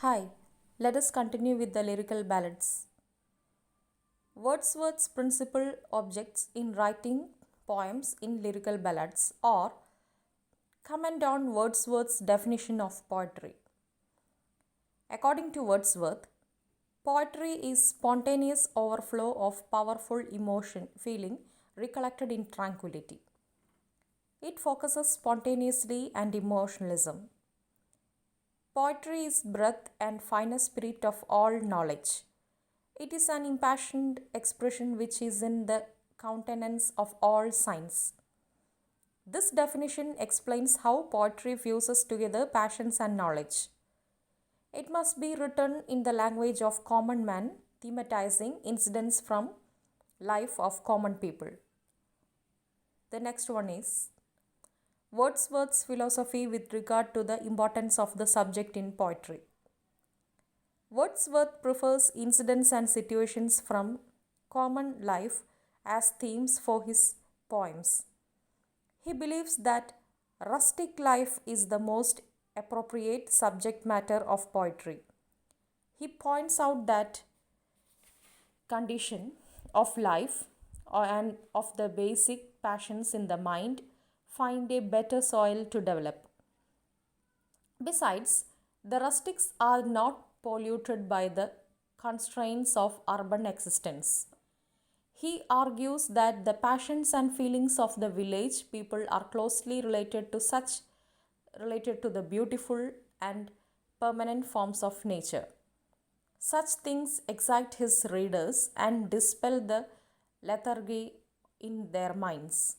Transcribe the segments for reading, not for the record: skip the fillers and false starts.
Hi, let us continue with the lyrical ballads. Wordsworth's principal objects in writing poems in lyrical ballads are comment on Wordsworth's definition of poetry. According to Wordsworth, poetry is spontaneous overflow of powerful emotion, feeling recollected in tranquility. It focuses spontaneously and emotionalism. Poetry is breath and finest spirit of all knowledge. It is an impassioned expression which is in the countenance of all signs. This definition explains how poetry fuses together passions and knowledge. It must be written in the language of common man, thematizing incidents from life of common people. The next one is Wordsworth's philosophy with regard to the importance of the subject in poetry. Wordsworth prefers incidents and situations from common life as themes for his poems. He believes that rustic life is the most appropriate subject matter of poetry. He points out that condition of life and of the basic passions in the mind find a better soil to develop. Besides, the rustics are not polluted by the constraints of urban existence. He argues that the passions and feelings of the village people are closely related to the beautiful and permanent forms of nature. Such things excite his readers and dispel the lethargy in their minds.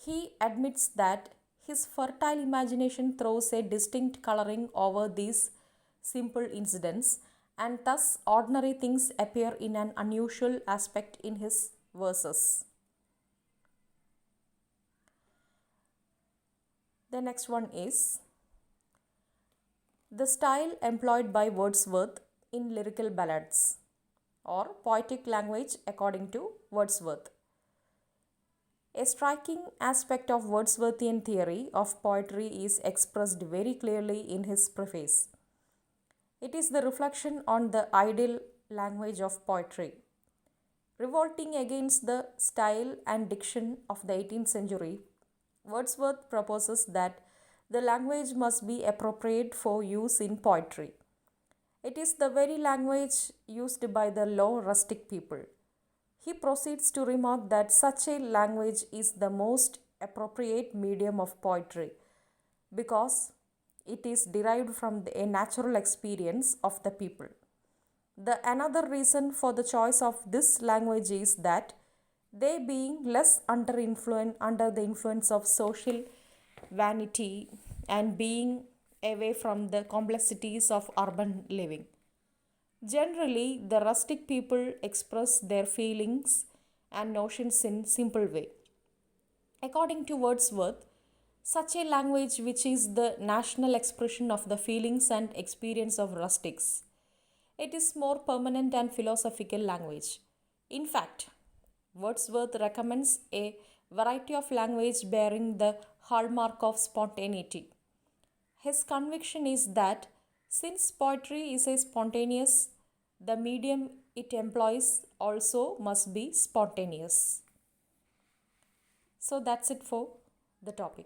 He admits that his fertile imagination throws a distinct coloring over these simple incidents, and thus ordinary things appear in an unusual aspect in his verses. The next one is the style employed by Wordsworth in lyrical ballads or poetic language according to Wordsworth. A striking aspect of Wordsworthian theory of poetry is expressed very clearly in his preface. It is the reflection on the ideal language of poetry. Revolting against the style and diction of the 18th century, Wordsworth proposes that the language must be appropriate for use in poetry. It is the very language used by the low rustic people. He proceeds to remark that such a language is the most appropriate medium of poetry because it is derived from a natural experience of the people. The another reason for the choice of this language is that they being less under the influence of social vanity and being away from the complexities of urban living. Generally, the rustic people express their feelings and notions in simple way. According to Wordsworth, such a language which is the national expression of the feelings and experience of rustics. It is more permanent and philosophical language. In fact, Wordsworth recommends a variety of language bearing the hallmark of spontaneity. His conviction is that since poetry is a spontaneous, the medium it employs also must be spontaneous. So that's it for the topic.